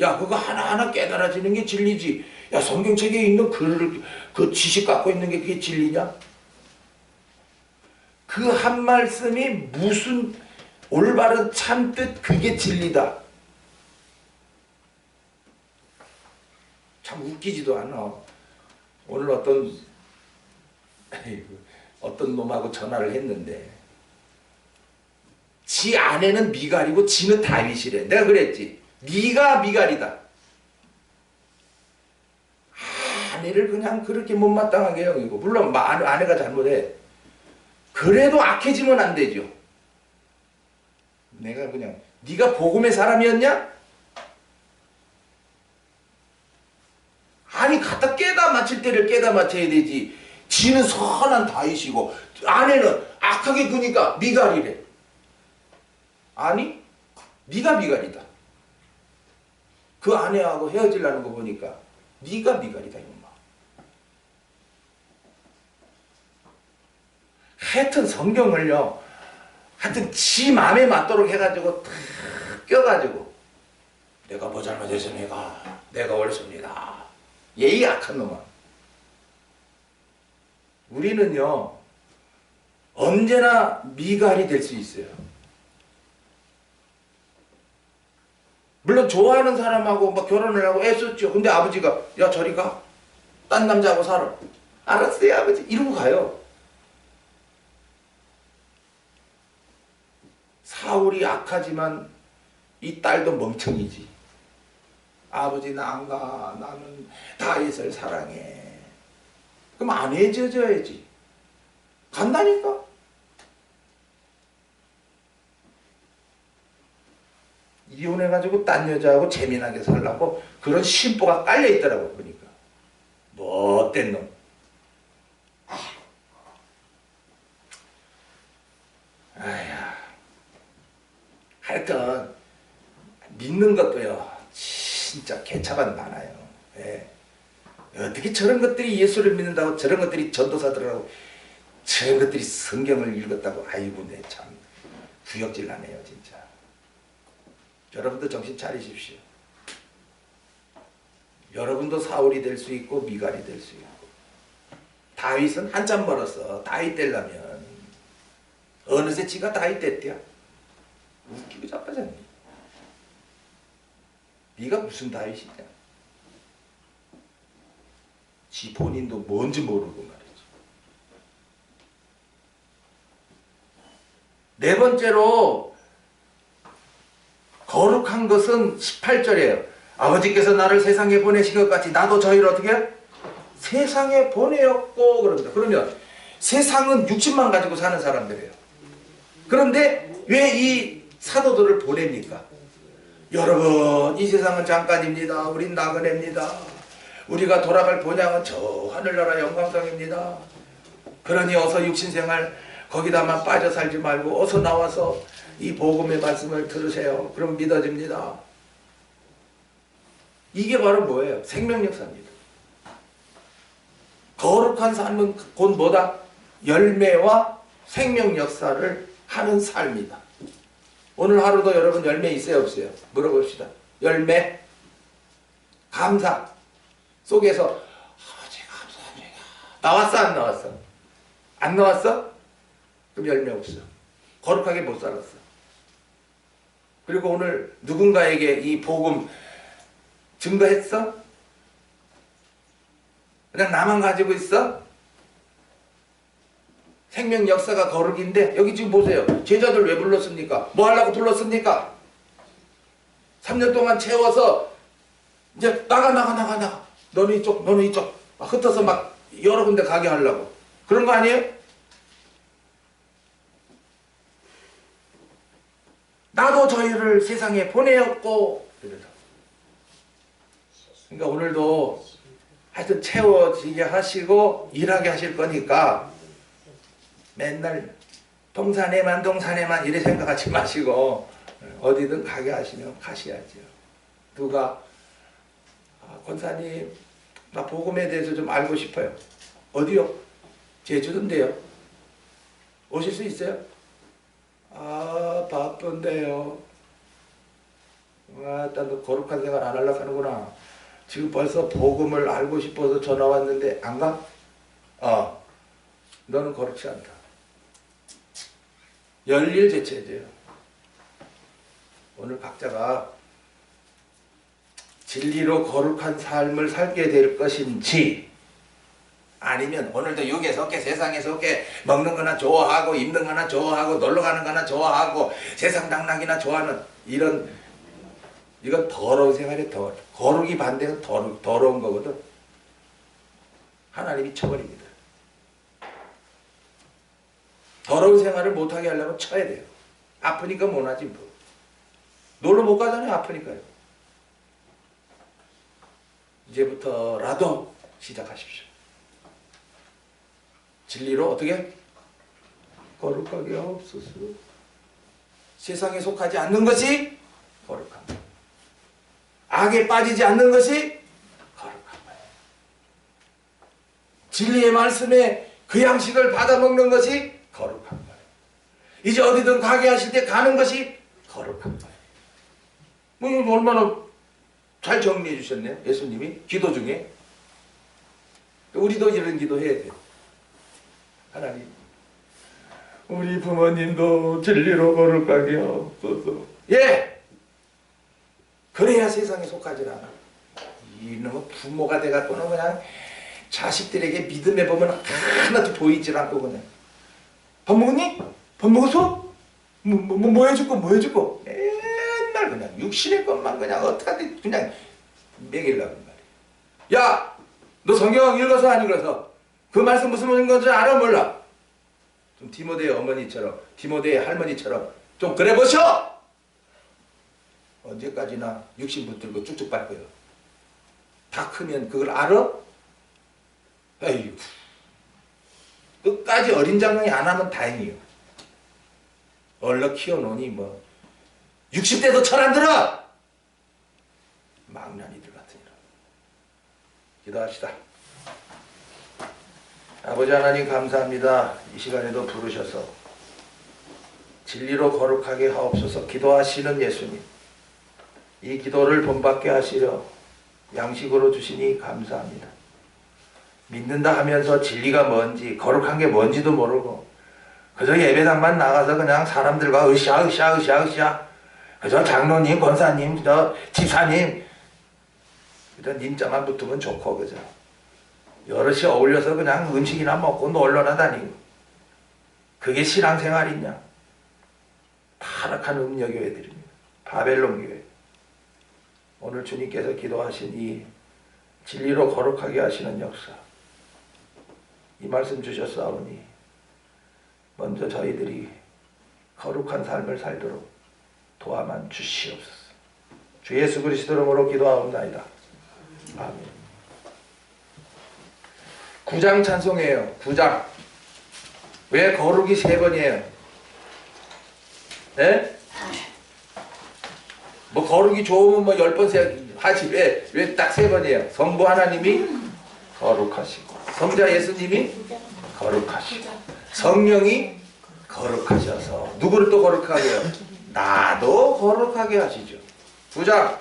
야, 그거 하나하나 깨달아지는 게 진리지. 야, 성경책에 있는 그 지식 갖고 있는 게 그게 진리냐? 그 한 말씀이 무슨 올바른 참뜻, 그게 진리다. 참 웃기지도 않아. 오늘 어떤 놈하고 전화를 했는데 지 아내는 미갈이고 지는 다윗이래. 내가 그랬지. 네가 미갈이다. 아내를 그냥 그렇게 못마땅하게 여기고, 물론 아내가 잘못해. 그래도 악해지면 안 되죠. 내가 그냥 네가 복음의 사람이었냐? 아니, 갖다 깨다 맞힐 때를 깨다 맞춰야 되지. 지는 선한 다윗이고 아내는 악하게 구니까 미갈이래. 아니, 네가 미갈이다. 그 아내하고 헤어지려는 거 보니까 네가 미갈이다 이놈아. 하여튼 성경을요, 하여튼 지 맘에 맞도록 해가지고 탁 껴가지고 내가 뭐 잘못했습니까? 내가 옳습니다. 예의 약한 놈아. 우리는요 언제나 미갈이 될 수 있어요. 물론 좋아하는 사람하고 막 결혼을 하고 애썼죠. 근데 아버지가 야 저리 가, 딴 남자하고 살아. 알았어요 아버지, 이러고 가요. 사울이 악하지만 이 딸도 멍청이지. 아버지 나 안 가, 나는 다윗을 사랑해. 그럼 안 해줘야지. 간다니까. 이혼해가지고 딴 여자하고 재미나게 살라고 그런 심보가 깔려있더라고. 보니까 못된 놈. 아야, 하여튼 믿는 것도요 진짜 개차반 많아요. 예. 어떻게 저런 것들이 예수를 믿는다고, 저런 것들이 전도사들하고, 저런 것들이 성경을 읽었다고. 아이고 내 참 구역질 나네요 진짜. 여러분도 정신 차리십시오. 여러분도 사울이 될 수 있고 미갈이 될 수 있고. 다윗은 한참 멀었어. 다윗 되려면. 어느새 지가 다윗 됐대야. 웃기고 자빠졌니. 네가 무슨 다윗이냐. 지 본인도 뭔지 모르고 말이지. 네 번째로 거룩한 것은 18절이에요. 아버지께서 나를 세상에 보내신 것 같이 나도 저희를 어떻게 해요? 세상에 보내었고 그럽니다. 그러면 세상은 육신만 가지고 사는 사람들이에요. 그런데 왜 이 사도들을 보냅니까? 여러분, 이 세상은 잠깐입니다. 우린 나그네입니다. 우리가 돌아갈 본향은 저 하늘나라 영광성입니다. 그러니 어서 육신생활 거기다만 빠져 살지 말고 어서 나와서 이 복음의 말씀을 들으세요. 그럼 믿어집니다. 이게 바로 뭐예요? 생명역사입니다. 거룩한 삶은 곧 뭐다? 열매와 생명역사를 하는 삶이다. 오늘 하루도 여러분 열매 있어요 없어요? 물어봅시다. 열매, 감사 속에서 아버지 감사합니다. 나왔어 안 나왔어? 안 나왔어? 그럼 열매 없어. 거룩하게 못 살았어. 그리고 오늘 누군가에게 이 복음 증거했어? 그냥 나만 가지고 있어? 생명 역사가 거룩인데 여기 지금 보세요. 제자들 왜 불렀습니까? 뭐 하려고 불렀습니까? 3년 동안 채워서 이제 나가 너는 이쪽 너는 이쪽 막 흩어서 막 여러 군데 가게 하려고. 그런 거 아니에요? 나도 저희를 세상에 보내었고. 그러니까 오늘도 하여튼 채워지게 하시고 일하게 하실 거니까 맨날 동산에만 이래 생각하지 마시고 어디든 가게 하시면 가셔야죠. 누가 권사님 나 복음에 대해서 좀 알고 싶어요. 어디요? 제주도인데요. 오실 수 있어요? 아 바쁜데요. 아, 너 거룩한 생활 안 하려고 하는구나. 지금 벌써 복음을 알고 싶어서 전화 왔는데 안 가? 너는 거룩지 않다. 열일 제체제요. 오늘 각자가 진리로 거룩한 삶을 살게 될 것인지 아니면 오늘도 육에서 얻게 세상에서 얻게 먹는 거나 좋아하고 입는 거나 좋아하고 놀러 가는 거나 좋아하고 세상 당락이나 좋아하는 이건 더러운 생활이에요. 거룩이 반대는 더러운 거거든. 하나님이 쳐버립니다. 더러운 생활을 못하게 하려면 쳐야 돼요. 아프니까 못하지 뭐. 놀러 못 가잖아요. 아프니까요. 이제부터라도 시작하십시오. 진리로 어떻게? 거룩하게 하옵소서. 세상에 속하지 않는 것이 거룩한 것. 악에 빠지지 않는 것이 거룩한 거예요. 진리의 말씀에 그 양식을 받아먹는 것이 거룩한 거예요. 이제 어디든 가게 하실 때 가는 것이 거룩한 거예요. 뭐 이거 얼마나 잘 정리해 주셨네요. 예수님이 기도 중에. 우리도 이런 기도 해야 돼요. 하나님 우리 부모님도 진리로 거룩하게 하옵소서. 예! 그래야 세상에 속하지 않아. 이놈은 부모가 돼갖고는 그냥 자식들에게 믿음에 보면 하나도 보이질 않고 그냥 밥 먹었니? 밥 먹었어? 뭐 해줄거 뭐 해줄거 맨날 그냥 육신의 것만 그냥 어떻게든 그냥 먹이려고 말이야. 야! 너 성경 읽어서 안 읽어서 그 말씀 무슨 건지 알아 몰라? 좀 디모데의 어머니처럼 디모데의 할머니처럼 좀 그래 보셔! 언제까지나 육신 붙들고 쭉쭉 밟고요. 다 크면 그걸 알아? 에휴. 끝까지 어린 장난이 안 하면 다행이요. 얼른 키워놓으니 뭐 60대도 철 안 들어! 망나니들 같으니라. 기도합시다. 아버지 하나님 감사합니다. 이 시간에도 부르셔서 진리로 거룩하게 하옵소서 기도하시는 예수님. 이 기도를 본받게 하시려 양식으로 주시니 감사합니다. 믿는다 하면서 진리가 뭔지 거룩한 게 뭔지도 모르고 그저 예배당만 나가서 그냥 사람들과 으쌰 그저 장로님, 권사님, 저 집사님 그저 님자만 붙으면 좋고 그저 여럿이 어울려서 그냥 음식이나 먹고 놀러나 다니고 그게 신앙생활이냐? 타락한 음녀교회들입니다. 바벨론 교회. 오늘 주님께서 기도하신 이 진리로 거룩하게 하시는 역사 이 말씀 주셨사오니 먼저 저희들이 거룩한 삶을 살도록 도와만 주시옵소서. 주 예수 그리스도 이름으로 기도하옵나이다. 아멘. 9장 찬송이에요. 9장. 왜 거룩이 3번이에요? 네? 뭐 거룩이 좋으면 뭐 10번 하지 왜 딱 3번이에요? 성부 하나님이 거룩하시고 성자 예수님이 거룩하시고 성령이 거룩하셔서 누구를 또 거룩하게 해요? 나도 거룩하게 하시죠. 9장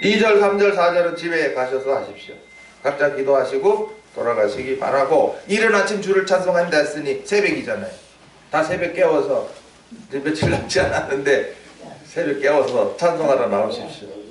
2절, 3절, 4절은 집에 가셔서 하십시오. 각자 기도하시고 돌아가시기 바라고. 이른 아침 주를 찬송한다 했으니 새벽이잖아요. 다 새벽 깨워서 이제 며칠 남지 않았는데 새벽 깨워서 찬송하러 나오십시오.